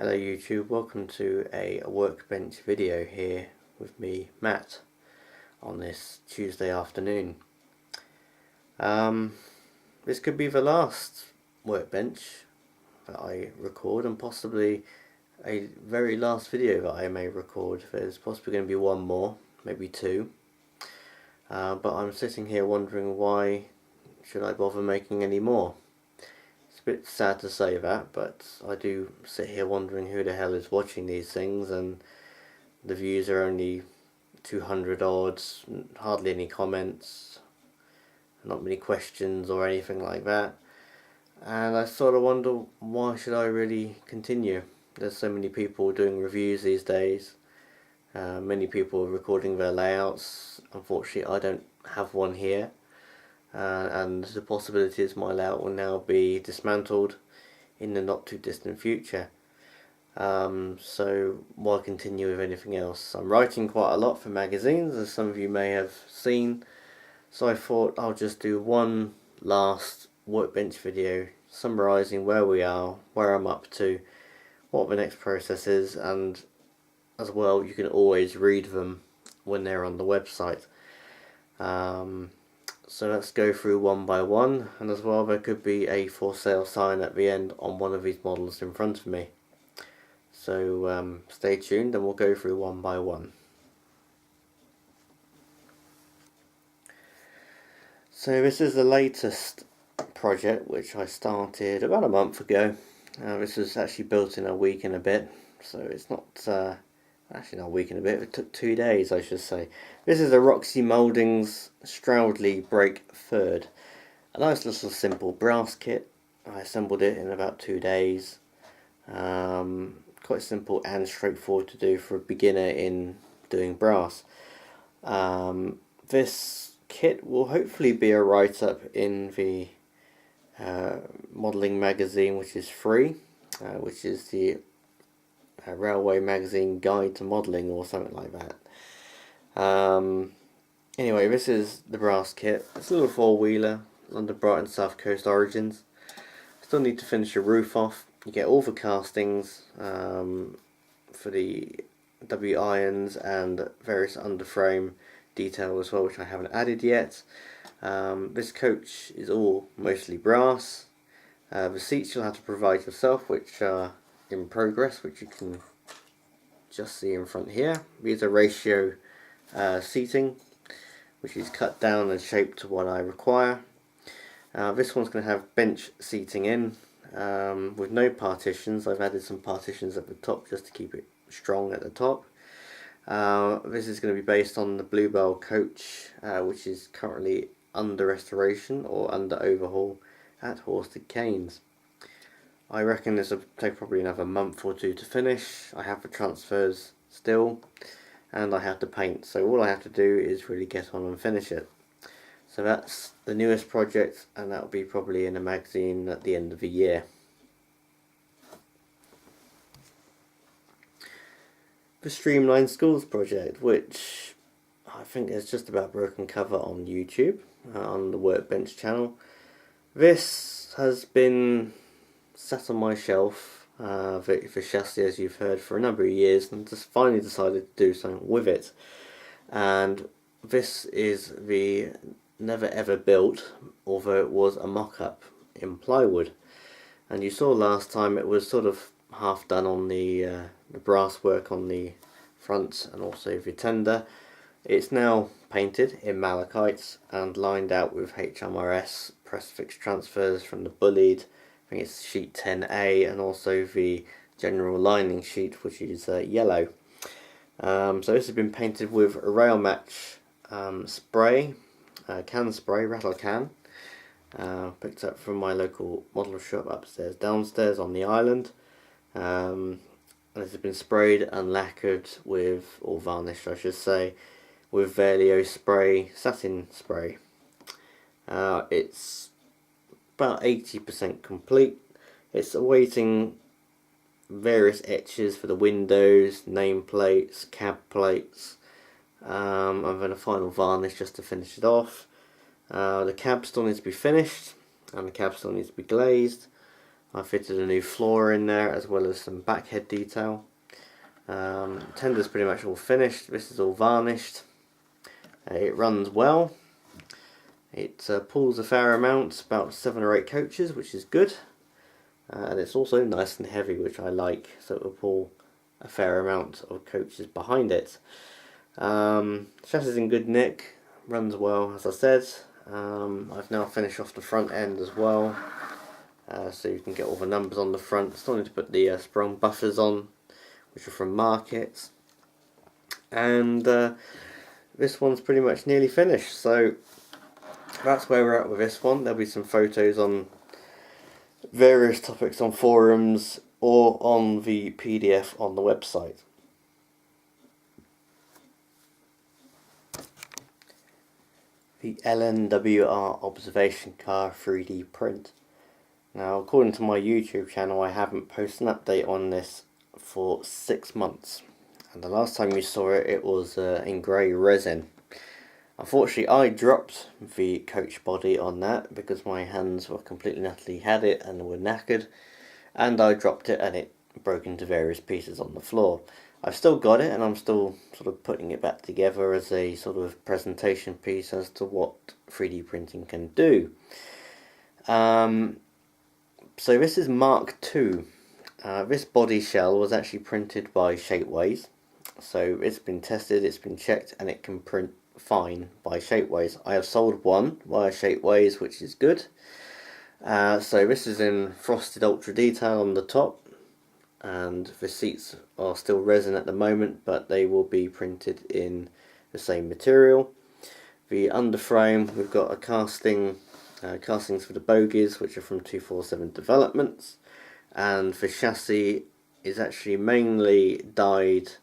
Hello YouTube, welcome to a Workbench video here with me, Matt, on this Tuesday afternoon. This could be the last Workbench that I record, and possibly a very last video that I may record. There's possibly going to be one more, maybe two. But I'm sitting here wondering, why should I bother making any more? It's a bit sad to say that, but I do sit here wondering who the hell is watching these things, and the views are only 200 odds, hardly any comments, not many questions or anything like that. And I sort of wonder, why should I really continue? There's so many people doing reviews these days. Many people are recording their layouts. Unfortunately, I don't have one here. And the possibility is my layout will now be dismantled in the not too distant future. So why continue with anything else? I'm writing quite a lot for magazines, as some of you may have seen, so I thought I'll just do one last Workbench video summarising where we are, where I'm up to, what the next process is, and as well you can always read them when they're on the website. So let's go through one by one, and as well there could be a for sale sign at the end on one of these models in front of me. So stay tuned and we'll go through one by one. So this is the latest project which I started about a month ago. This was actually built in a week and a bit, so it's not actually not a week and a bit, it took 2 days I should say. This is a Roxey Mouldings Stroudley brake third. A nice little simple brass kit. I assembled it in about 2 days. Quite simple and straightforward to do for a beginner in doing brass. This kit will hopefully be a write-up in the modelling magazine, which is free, which is the Railway Magazine Guide to Modelling or something like that. Anyway, this is the brass kit. It's a little four-wheeler, London Brighton South Coast origins. Still need to finish the roof off. You get all the castings for the W irons and various underframe detail as well, which I haven't added yet. This coach is all mostly brass. The seats you'll have to provide yourself, which are in progress, which you can just see in front here. These are ratio seating, which is cut down and shaped to what I require. This one's going to have bench seating in, with no partitions. I've added some partitions at the top just to keep it strong at the top. This is going to be based on the Bluebell coach, which is currently under restoration or under overhaul at Horsted Keynes. I reckon this will take probably another month or two to finish. I have the transfers still, and I have to paint, so all I have to do is really get on and finish it. So that's the newest project, and that will be probably in a magazine at the end of the year. The Streamlined Schools project, which I think is just about broken cover on YouTube, on the Workbench channel. This has been sat on my shelf, the chassis, as you've heard, for a number of years, and just finally decided to do something with it. And this is the never ever built, although it was a mock-up in plywood. And you saw last time it was sort of half done on the brass work on the front and also the tender. It's now painted in malachites and lined out with HMRS press fix transfers from the bullied, I think it's sheet 10A, and also the general lining sheet, which is yellow. So this has been painted with a rail match spray, can spray, rattle can, picked up from my local model shop upstairs, downstairs on the island. And this has been sprayed and lacquered with, or varnished I should say, with Vallejo spray, satin spray. It's about 80% complete. It's awaiting various etches for the windows, nameplates, cab plates, and then a final varnish just to finish it off. The cab still needs to be finished, and the cab still needs to be glazed. I fitted a new floor in there as well as some backhead detail. Tender's pretty much all finished. This is all varnished. It runs well. It pulls a fair amount, about 7 or 8 coaches, which is good. And it's also nice and heavy, which I like, so it will pull a fair amount of coaches behind it. Chassis is in good nick, runs well as I said. I've now finished off the front end as well, so you can get all the numbers on the front. Still need to put the sprung buffers on, which are from Market. And this one's pretty much nearly finished, so that's where we're at with this one. There'll be some photos on various topics on forums or on the PDF on the website. The LNWR observation car 3D print. Now, according to my YouTube channel, I haven't posted an update on this for 6 months, and the last time you saw it, it was in grey resin. Unfortunately, I dropped the coach body on that because my hands were completely and utterly had it and were knackered, and I dropped it and it broke into various pieces on the floor. I've still got it, and I'm still sort of putting it back together as a sort of presentation piece as to what 3D printing can do. So this is Mark II. This body shell was actually printed by Shapeways, so it's been tested, it's been checked, and it can print fine by Shapeways. I have sold one via Shapeways, which is good. So this is in frosted ultra detail on the top, and the seats are still resin at the moment, but they will be printed in the same material. The underframe, we've got a castings for the bogies, which are from 247 Developments, and the chassis is actually mainly dyed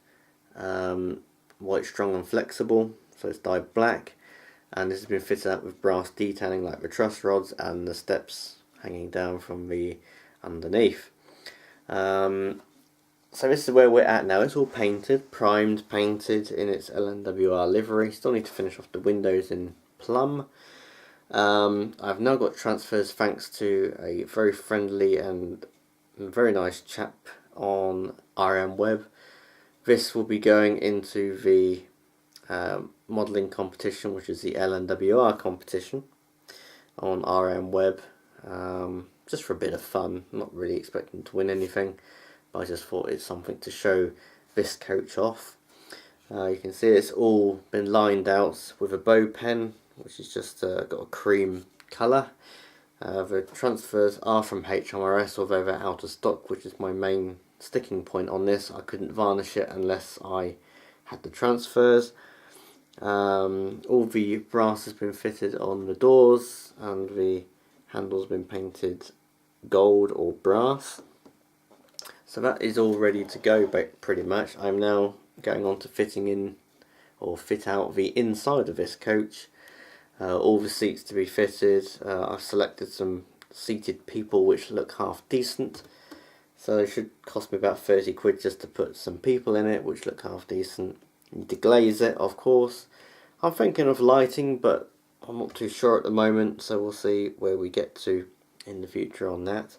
white strong and flexible, so it's dyed black, and this has been fitted out with brass detailing like the truss rods and the steps hanging down from the underneath. So this is where we're at now. It's all painted, primed, painted in its LNWR livery. Still need to finish off the windows in plum. I've now got transfers thanks to a very friendly and very nice chap on RM Web. This will be going into the modelling competition, which is the LNWR competition on RM Web, just for a bit of fun. I'm not really expecting to win anything, but I just thought it's something to show this coach off. You can see it's all been lined out with a bow pen, which is just got a cream colour. The transfers are from HMRS, although they're out of stock, which is my main sticking point on this. I couldn't varnish it unless I had the transfers. All the brass has been fitted on the doors, and the handles been painted gold or brass. So that is all ready to go pretty much. I'm now going on to fitting in or fit out the inside of this coach. All the seats to be fitted. I've selected some seated people which look half decent, so it should cost me about 30 quid just to put some people in it which look half decent. You need to glaze it, of course. I'm thinking of lighting, but I'm not too sure at the moment, so we'll see where we get to in the future on that.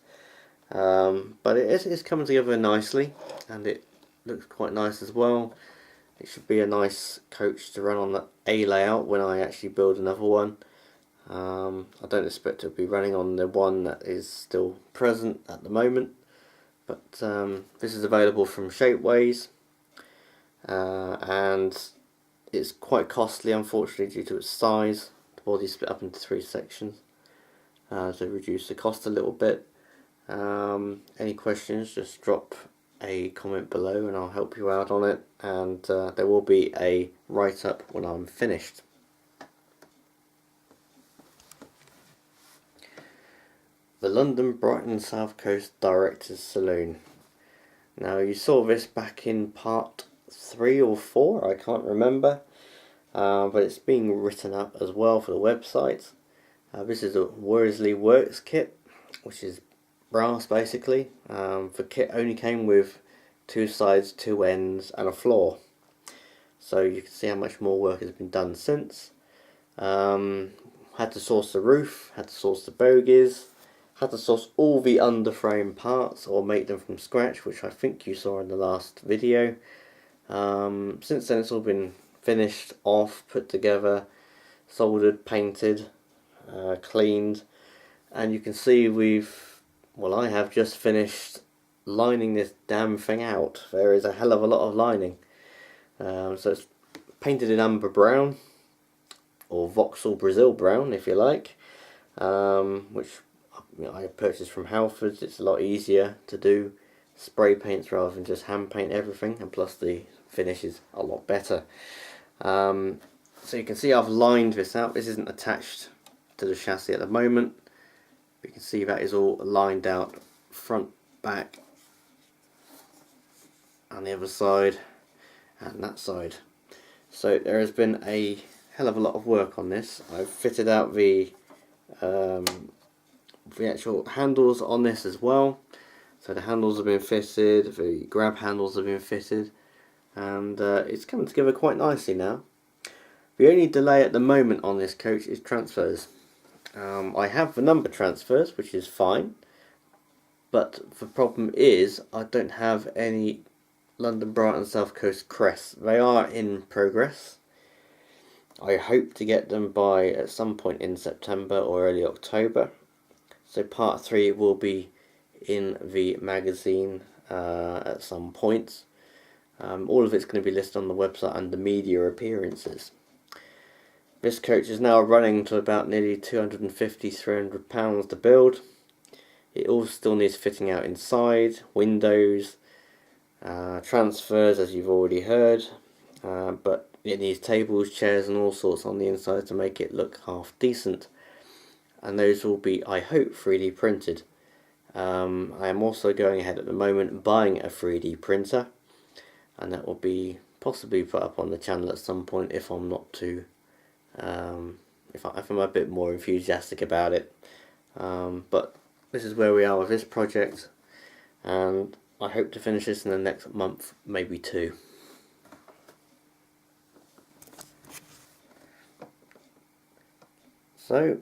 But it is coming together nicely, and it looks quite nice as well. It should be a nice coach to run on the A layout when I actually build another one. I don't expect to be running on the one that is still present at the moment, but this is available from Shapeways, and it's quite costly, unfortunately, due to its size. The body's split up into 3 sections to reduce the cost a little bit. Any questions, just drop a comment below and I'll help you out on it, and there will be a write-up when I'm finished. The London Brighton South Coast Directors Saloon. Now, you saw this back in part 3 or 4, I can't remember, but it's being written up as well for the website. This is a Worsley Works kit, which is brass basically. The kit only came with 2 sides, 2 ends and a floor, so you can see how much more work has been done since. Had to source the roof, had to source the bogies, Had to source all the underframe parts or make them from scratch, which I think you saw in the last video. Since then it's all been finished off, put together, soldered, painted, cleaned, and you can see I have just finished lining this damn thing out. There is a hell of a lot of lining. So it's painted in umber brown, or Vauxhall Brazil brown if you like, which I purchased from Halfords. It's a lot easier to do spray paints rather than just hand paint everything, and plus the finish is a lot better. So you can see I've lined this out. This isn't attached to the chassis at the moment, but you can see that is all lined out front, back, and the other side and that side. So there has been a hell of a lot of work on this. I've fitted out the actual handles on this as well. So the handles have been fitted, the grab handles have been fitted, and it's coming together quite nicely now. The only delay at the moment on this coach is transfers. I have the number transfers, which is fine, but the problem is I don't have any London, Brighton, South Coast crests. They are in progress. I hope to get them by at some point in September or early October. So part 3 will be in the magazine at some point. All of it's going to be listed on the website under media appearances. This coach is now running to about nearly £250–300 to build. It all still needs fitting out inside, windows, transfers as you've already heard, but it needs tables, chairs and all sorts on the inside to make it look half decent, and those will be, I hope, 3D printed. I am also going ahead at the moment buying a 3D printer, and that will be possibly put up on the channel at some point if I'm not too if I'm a bit more enthusiastic about it. But this is where we are with this project, and I hope to finish this in the next month, maybe 2. So,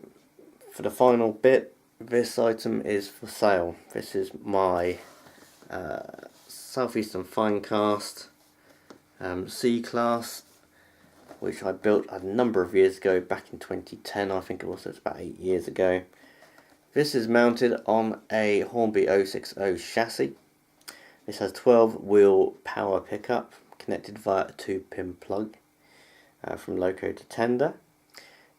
for the final bit, this item is for sale. This is my Southeastern Finecast C-Class, which I built a number of years ago, back in 2010 I think it was, so it's about 8 years ago. This is mounted on a Hornby 060 chassis. This has 12 wheel power pickup connected via a 2-pin plug from loco to tender.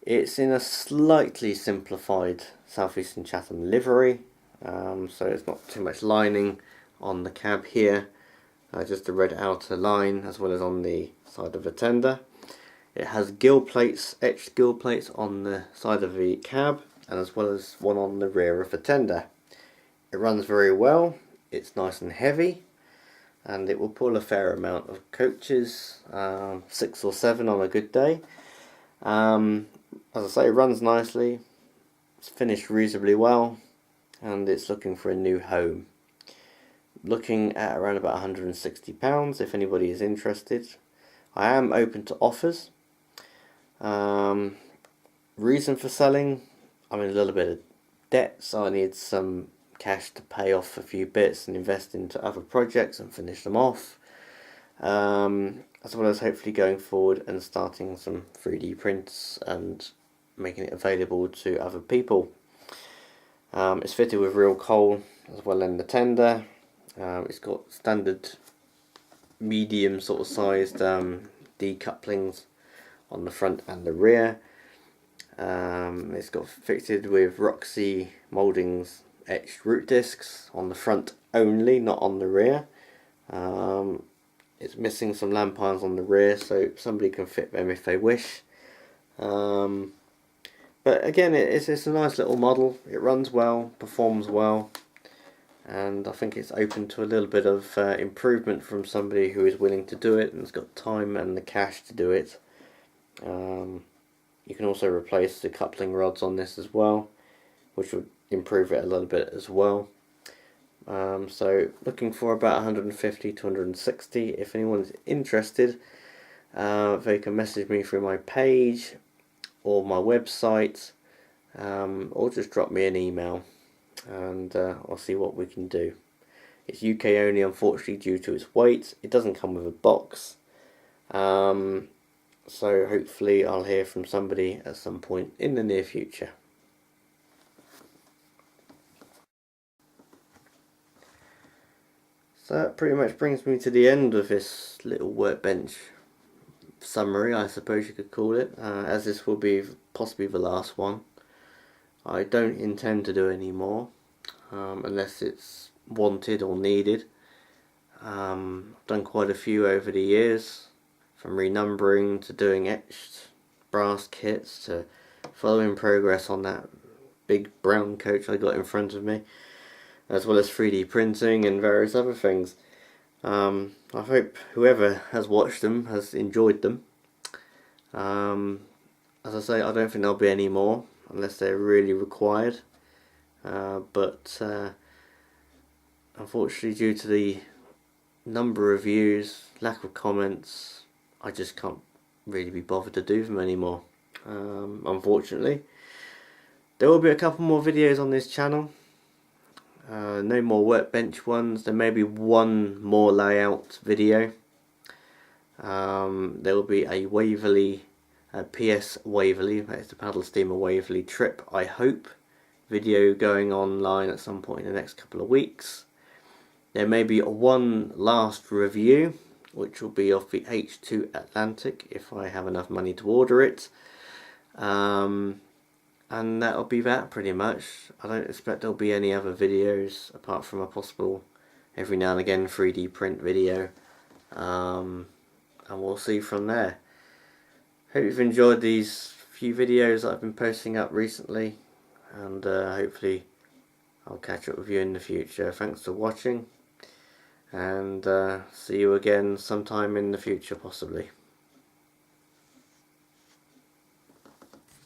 It's in a slightly simplified Southeastern Chatham livery, so it's not too much lining on the cab here, just a red outer line as well as on the side of the tender. It has gill plates, etched gill plates on the side of the cab, and as well as one on the rear of the tender. It runs very well, it's nice and heavy, and it will pull a fair amount of coaches, 6 or 7 on a good day. As I say, it runs nicely, it's finished reasonably well, and it's looking for a new home. Looking at around about £160 if anybody is interested. I am open to offers. Reason for selling, I'm in a little bit of debt, so I need some cash to pay off a few bits and invest into other projects and finish them off, as well as hopefully going forward and starting some 3D prints and making it available to other people. It's fitted with real coal as well in the tender. It's got standard medium sort of sized decouplings on the front and the rear. It's got fitted with Roxey Mouldings etched root discs on the front only, not on the rear. It's missing some lamp irons on the rear, so somebody can fit them if they wish. But again, it's a nice little model. It runs well, performs well, and I think it's open to a little bit of improvement from somebody who is willing to do it and has got time and the cash to do it. You can also replace the coupling rods on this as well, which would improve it a little bit as well. So looking for about 150 to 160. If anyone's interested, they can message me through my page or my website, or just drop me an email. and I'll see what we can do. It's UK only, unfortunately, due to its weight. It doesn't come with a box, so hopefully I'll hear from somebody at some point in the near future. So that pretty much brings me to the end of this little workbench summary, I suppose you could call it, as this will be possibly the last one. I don't intend to do any more unless it's wanted or needed. I've done quite a few over the years, from renumbering to doing etched brass kits to following progress on that big brown coach I got in front of me, as well as 3D printing and various other things. I hope whoever has watched them has enjoyed them. As I say, I don't think there'll be any more unless they're really required, but unfortunately, due to the number of views, lack of comments, I just can't really be bothered to do them anymore, unfortunately. There will be a couple more videos on this channel, no more workbench ones. There may be one more layout video. There will be a Waverley, PS Waverley, that's the paddle steamer Waverley trip, I hope, video going online at some point in the next couple of weeks. There may be one last review, which will be of the H2 Atlantic if I have enough money to order it. And that'll be that pretty much. I don't expect there'll be any other videos apart from a possible every now and again 3D print video. And we'll see from there. Hope you've enjoyed these few videos that I've been posting up recently, and hopefully I'll catch up with you in the future. Thanks for watching, and see you again sometime in the future possibly.